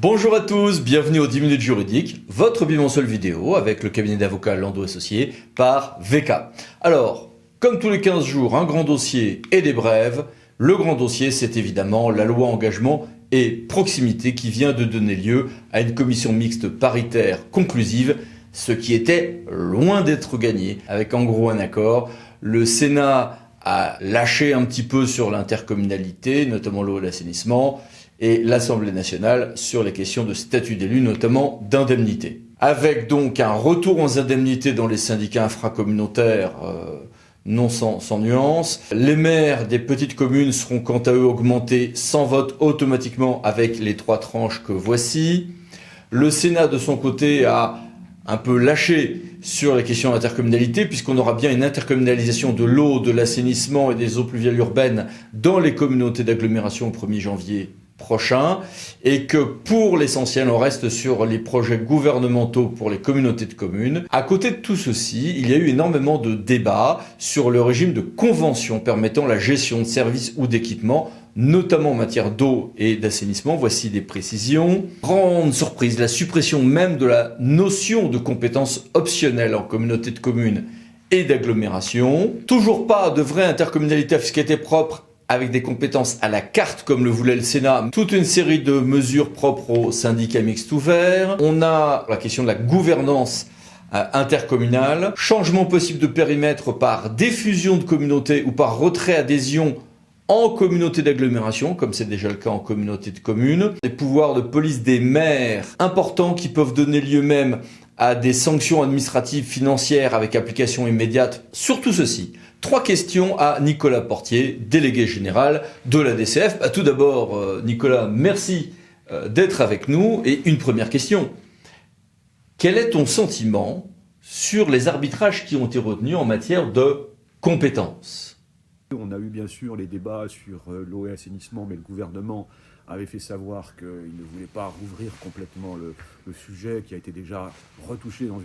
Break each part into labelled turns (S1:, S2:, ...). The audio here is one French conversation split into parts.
S1: Bonjour à tous, bienvenue aux 10 minutes juridiques, votre bimensuel vidéo avec le cabinet d'avocats Landau Associés par VK. Alors, comme tous les 15 jours, un grand dossier et des brèves. Le grand dossier, c'est évidemment la loi engagement et proximité qui vient de donner lieu à une commission mixte paritaire conclusive, ce qui était loin d'être gagné, avec en gros un accord. Le Sénat a lâché un petit peu sur l'intercommunalité, notamment l'eau et l'assainissement, et l'Assemblée nationale sur les questions de statut d'élu, notamment d'indemnité. Avec donc un retour aux indemnités dans les syndicats infracommunautaires, non sans nuance. Les maires des petites communes seront quant à eux augmentés sans vote automatiquement avec les 3 tranches que voici. Le Sénat de son côté a un peu lâché sur les questions d'intercommunalité, puisqu'on aura bien une intercommunalisation de l'eau, de l'assainissement et des eaux pluviales urbaines dans les communautés d'agglomération au 1er janvier prochain, et que pour l'essentiel, on reste sur les projets gouvernementaux pour les communautés de communes. À côté de tout ceci, il y a eu énormément de débats sur le régime de convention permettant la gestion de services ou d'équipements, notamment en matière d'eau et d'assainissement. Voici des précisions. Grande surprise, la suppression même de la notion de compétence optionnelle en communauté de communes et d'agglomération. Toujours pas de vraie intercommunalité à fiscalité propre avec des compétences à la carte comme le voulait le Sénat. Toute une série de mesures propres aux syndicats mixtes ouverts. On a la question de la gouvernance intercommunale. Changement possible de périmètre par diffusion de communautés ou par retrait-adhésion en communauté d'agglomération, comme c'est déjà le cas en communauté de communes. Des pouvoirs de police des maires importants qui peuvent donner lieu même à des sanctions administratives financières avec application immédiate. Surtout ceci. 3 questions à Nicolas Portier, délégué général de la DCF. Tout d'abord, Nicolas, merci d'être avec nous. Et une première question. Quel est ton sentiment sur les arbitrages qui ont été retenus en matière de compétences ?
S2: On a eu bien sûr les débats sur l'eau et l'assainissement, mais le gouvernement avait fait savoir qu'il ne voulait pas rouvrir complètement le sujet qui a été déjà retouché dans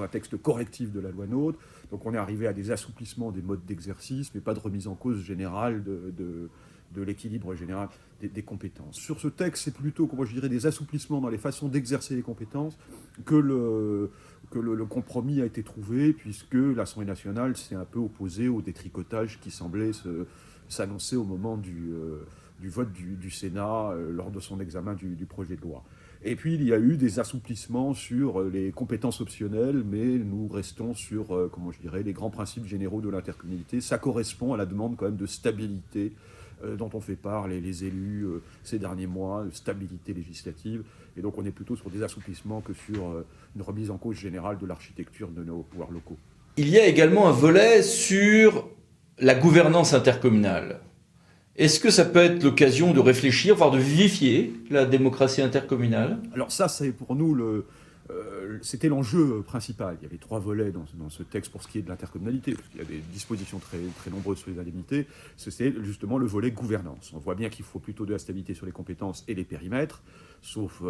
S2: un texte correctif de la loi NOTRe. Donc on est arrivé à des assouplissements des modes d'exercice, mais pas de remise en cause générale de l'équilibre général des compétences. Sur ce texte, c'est plutôt, comment je dirais, des assouplissements dans les façons d'exercer les compétences que le compromis a été trouvé, puisque l'Assemblée nationale s'est un peu opposée au détricotage qui semblait s'annoncer au moment du vote du Sénat lors de son examen du projet de loi. Et puis il y a eu des assouplissements sur les compétences optionnelles, mais nous restons sur, comment je dirais, les grands principes généraux de l'intercommunalité. Ça correspond à la demande quand même de stabilité dont ont fait part les élus ces derniers mois, de stabilité législative. Et donc on est plutôt sur des assouplissements que sur une remise en cause générale de l'architecture de nos pouvoirs locaux.
S1: Il y a également un volet sur la gouvernance intercommunale. Est-ce que ça peut être l'occasion de réfléchir, voire de vivifier la démocratie intercommunale ?
S2: Alors ça, c'est pour nous c'était l'enjeu principal. Il y avait 3 volets dans ce texte pour ce qui est de l'intercommunalité, parce qu'il y a des dispositions très, très nombreuses sur les indemnités. C'est justement le volet gouvernance. On voit bien qu'il faut plutôt de la stabilité sur les compétences et les périmètres, sauf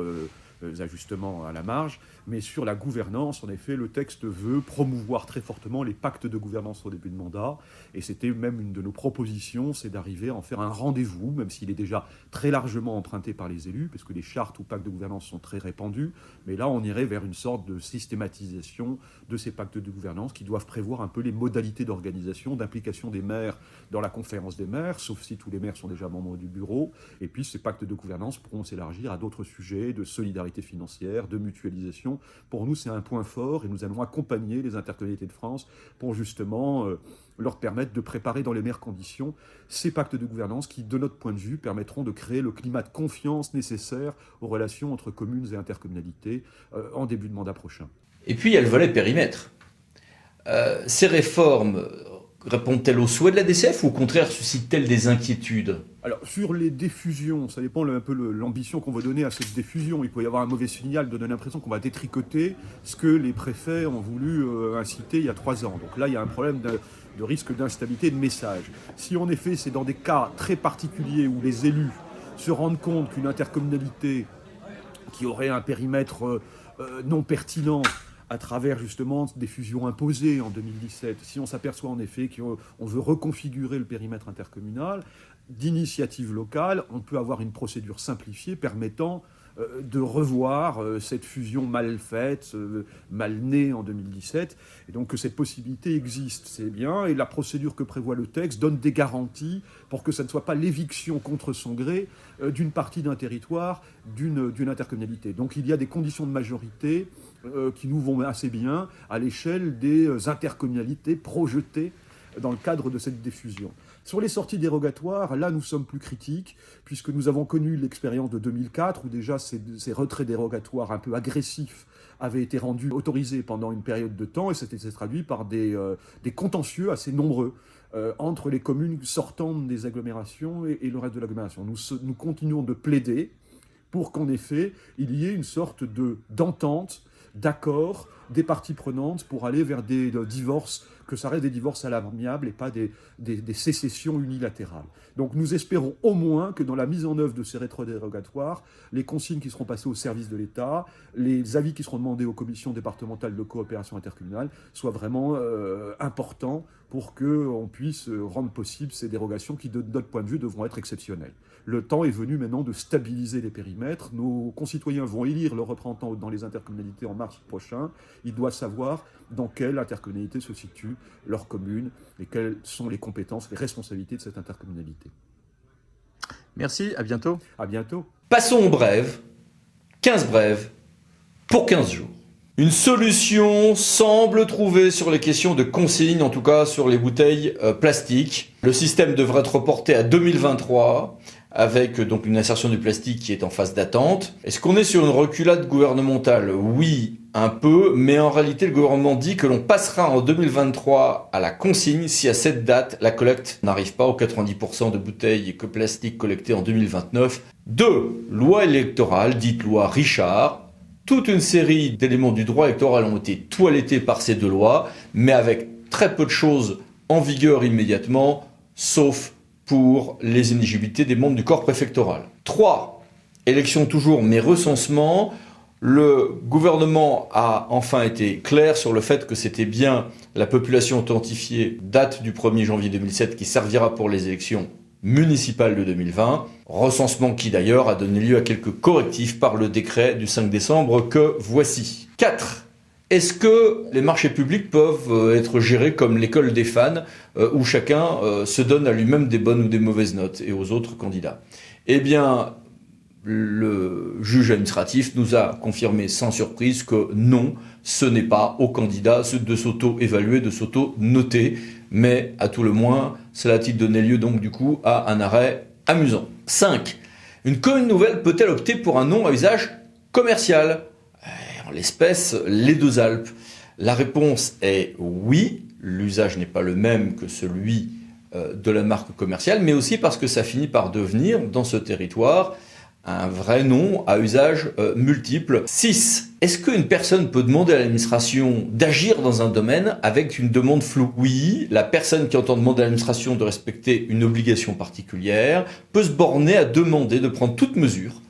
S2: ajustements à la marge. Mais sur la gouvernance, en effet, le texte veut promouvoir très fortement les pactes de gouvernance au début de mandat. Et c'était même une de nos propositions, c'est d'arriver à en faire un rendez-vous, même s'il est déjà très largement emprunté par les élus, parce que les chartes ou pactes de gouvernance sont très répandus. Mais là, on irait vers une sorte de systématisation de ces pactes de gouvernance qui doivent prévoir un peu les modalités d'organisation, d'implication des maires dans la conférence des maires, sauf si tous les maires sont déjà membres du bureau. Et puis ces pactes de gouvernance pourront s'élargir à d'autres sujets de solidarité financière, de mutualisation. Pour nous, c'est un point fort et nous allons accompagner les intercommunalités de France pour justement leur permettre de préparer dans les meilleures conditions ces pactes de gouvernance qui, de notre point de vue, permettront de créer le climat de confiance nécessaire aux relations entre communes et intercommunalités en début de mandat prochain.
S1: Et puis il y a le volet périmètre. Ces réformes répondent-elles aux souhaits de la DCF ou au contraire suscitent-elles des inquiétudes ?
S2: Alors sur les diffusions, ça dépend un peu l'ambition qu'on veut donner à cette diffusion. Il peut y avoir un mauvais signal de donner l'impression qu'on va détricoter ce que les préfets ont voulu inciter il y a 3 ans. Donc là, il y a un problème de risque d'instabilité de message. Si en effet c'est dans des cas très particuliers où les élus se rendent compte qu'une intercommunalité qui aurait un périmètre non pertinent à travers justement des fusions imposées en 2017, si on s'aperçoit en effet qu'on veut reconfigurer le périmètre intercommunal, d'initiative locale, on peut avoir une procédure simplifiée permettant de revoir cette fusion mal faite, mal née en 2017, et donc que cette possibilité existe, c'est bien, et la procédure que prévoit le texte donne des garanties pour que ça ne soit pas l'éviction contre son gré d'une partie d'un territoire, d'une intercommunalité. Donc il y a des conditions de majorité qui nous vont assez bien à l'échelle des intercommunalités projetées dans le cadre de cette diffusion. Sur les sorties dérogatoires, là nous sommes plus critiques, puisque nous avons connu l'expérience de 2004, où déjà ces retraits dérogatoires un peu agressifs avaient été rendus autorisés pendant une période de temps, et c'était traduit par des contentieux assez nombreux entre les communes sortant des agglomérations et le reste de l'agglomération. Nous continuons de plaider pour qu'en effet, il y ait une sorte d'entente, d'accord des parties prenantes pour aller vers des divorces, que ça reste des divorces à l'amiable et pas des sécessions unilatérales. Donc nous espérons au moins que dans la mise en œuvre de ces rétrodérogatoires, les consignes qui seront passées au service de l'État, les avis qui seront demandés aux commissions départementales de coopération intercommunale soient vraiment importants pour qu'on puisse rendre possible ces dérogations qui, de notre point de vue, devront être exceptionnelles. Le temps est venu maintenant de stabiliser les périmètres. Nos concitoyens vont élire leurs représentants dans les intercommunalités en mars prochain. Ils doivent savoir dans quelle intercommunalité se situe leur commune et quelles sont les compétences, les responsabilités de cette intercommunalité.
S1: Merci, à bientôt.
S2: À bientôt.
S1: Passons aux brèves. 15 brèves pour 15 jours. Une solution semble trouvée sur les questions de consigne, en tout cas sur les bouteilles plastiques. Le système devrait être reporté à 2023, avec donc une insertion du plastique qui est en phase d'attente. Est-ce qu'on est sur une reculade gouvernementale? Oui, un peu, mais en réalité le gouvernement dit que l'on passera en 2023 à la consigne si à cette date la collecte n'arrive pas aux 90% de bouteilles plastiques collectées en 2029. 2. Loi électorale, dite loi Richard. Toute une série d'éléments du droit électoral ont été toilettés par ces deux lois, mais avec très peu de choses en vigueur immédiatement, sauf pour les inéligibilités des membres du corps préfectoral. 3. Élection toujours, mais recensement. Le gouvernement a enfin été clair sur le fait que c'était bien la population authentifiée, date du 1er janvier 2007, qui servira pour les élections municipale de 2020, recensement qui d'ailleurs a donné lieu à quelques correctifs par le décret du 5 décembre que voici. 4. Est-ce que les marchés publics peuvent être gérés comme l'école des fans, où chacun se donne à lui-même des bonnes ou des mauvaises notes et aux autres candidats? Eh bien, le juge administratif nous a confirmé sans surprise que non, ce n'est pas aux candidats de s'auto-évaluer, de s'auto-noter, mais à tout le moins, cela a-t-il donné lieu donc du coup à un arrêt amusant. 5. Une commune nouvelle peut-elle opter pour un nom à usage commercial? En l'espèce, les Deux Alpes. La réponse est oui, l'usage n'est pas le même que celui de la marque commerciale, mais aussi parce que ça finit par devenir, dans ce territoire, un vrai nom à usage multiple. 6. Est-ce qu'une personne peut demander à l'administration d'agir dans un domaine avec une demande floue? Oui, la personne qui entend demander à l'administration de respecter une obligation particulière peut se borner à demander de prendre toute mesure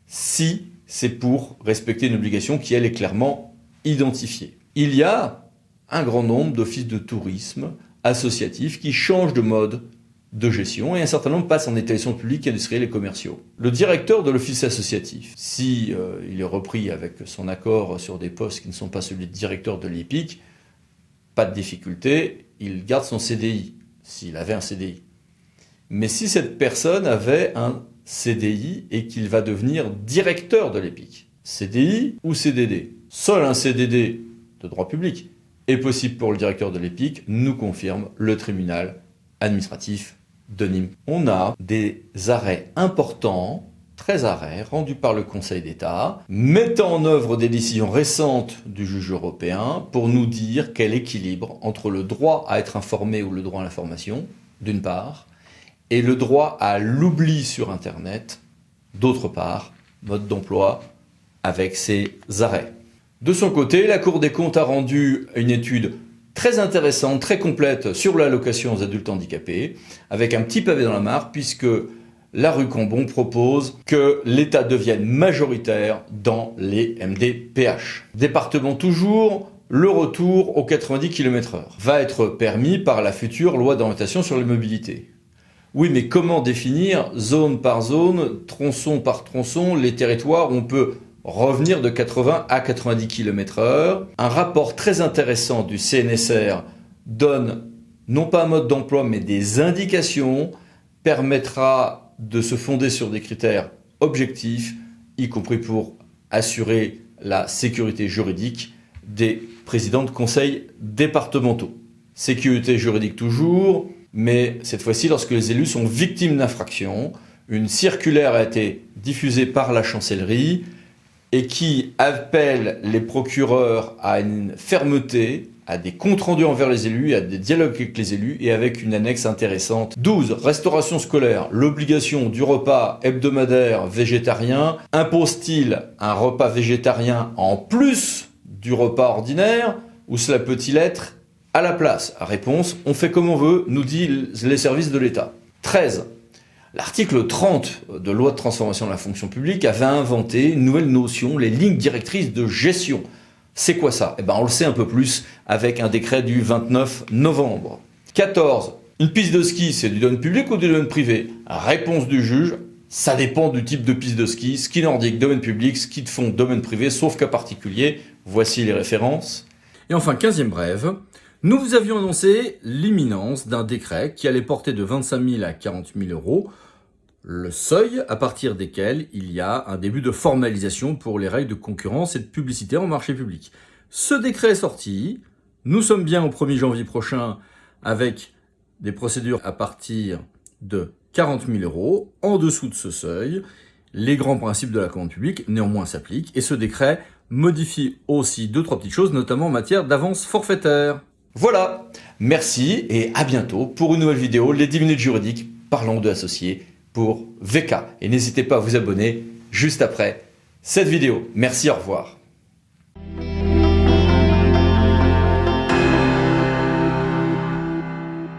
S1: si c'est pour respecter une obligation qui, elle, est clairement identifiée. Il y a un grand nombre d'offices de tourisme associatifs qui changent de mode de gestion et un certain nombre passent en établissements publics, industriels et commerciaux. Le directeur de l'office associatif, si il est repris avec son accord sur des postes qui ne sont pas celui de directeur de l'EPIC, pas de difficulté, il garde son CDI, s'il avait un CDI. Mais si cette personne avait un CDI et qu'il va devenir directeur de l'EPIC, CDI ou CDD, seul un CDD de droit public est possible pour le directeur de l'EPIC, nous confirme le tribunal administratif de Nîmes. On a des arrêts importants, 13 arrêts rendus par le Conseil d'État, mettant en œuvre des décisions récentes du juge européen pour nous dire quel équilibre entre le droit à être informé ou le droit à l'information, d'une part, et le droit à l'oubli sur Internet, d'autre part, mode d'emploi avec ces arrêts. De son côté, la Cour des comptes a rendu une étude très intéressante, très complète sur l'allocation aux adultes handicapés, avec un petit pavé dans la mare, puisque la rue Cambon propose que l'État devienne majoritaire dans les MDPH. Département toujours, le retour aux 90 km/h va être permis par la future loi d'orientation sur les mobilités. Oui, mais comment définir zone par zone, tronçon par tronçon, les territoires où on peut revenir de 80 à 90 km/h? Un rapport très intéressant du CNSR donne non pas un mode d'emploi, mais des indications, permettra de se fonder sur des critères objectifs, y compris pour assurer la sécurité juridique des présidents de conseils départementaux. Sécurité juridique toujours, mais cette fois-ci lorsque les élus sont victimes d'infractions. Une circulaire a été diffusée par la chancellerie et qui appelle les procureurs à une fermeté, à des comptes rendus envers les élus, à des dialogues avec les élus et avec une annexe intéressante. 12. Restauration scolaire. L'obligation du repas hebdomadaire végétarien. Impose-t-il un repas végétarien en plus du repas ordinaire ou cela peut-il être à la place? Réponse, on fait comme on veut, nous disent les services de l'État. 13. L'article 30 de loi de transformation de la fonction publique avait inventé une nouvelle notion, les lignes directrices de gestion. C'est quoi ça? On le sait un peu plus avec un décret du 29 novembre. 14. Une piste de ski, c'est du domaine public ou du domaine privé? Réponse du juge, ça dépend du type de piste de ski. Ski nordique, domaine public, ski de fond, domaine privé, sauf cas particulier. Voici les références. Et enfin, 15e brève. Nous vous avions annoncé l'imminence d'un décret qui allait porter de 25 000 à 40 000 euros le seuil à partir desquels il y a un début de formalisation pour les règles de concurrence et de publicité en marché public. Ce décret est sorti, nous sommes bien au 1er janvier prochain avec des procédures à partir de 40 000 euros. En dessous de ce seuil, les grands principes de la commande publique néanmoins s'appliquent et ce décret modifie aussi 2-3 petites choses, notamment en matière d'avance forfaitaire. Voilà, merci et à bientôt pour une nouvelle vidéo, les 10 minutes juridiques parlant de associés pour VK. Et n'hésitez pas à vous abonner juste après cette vidéo. Merci, au revoir.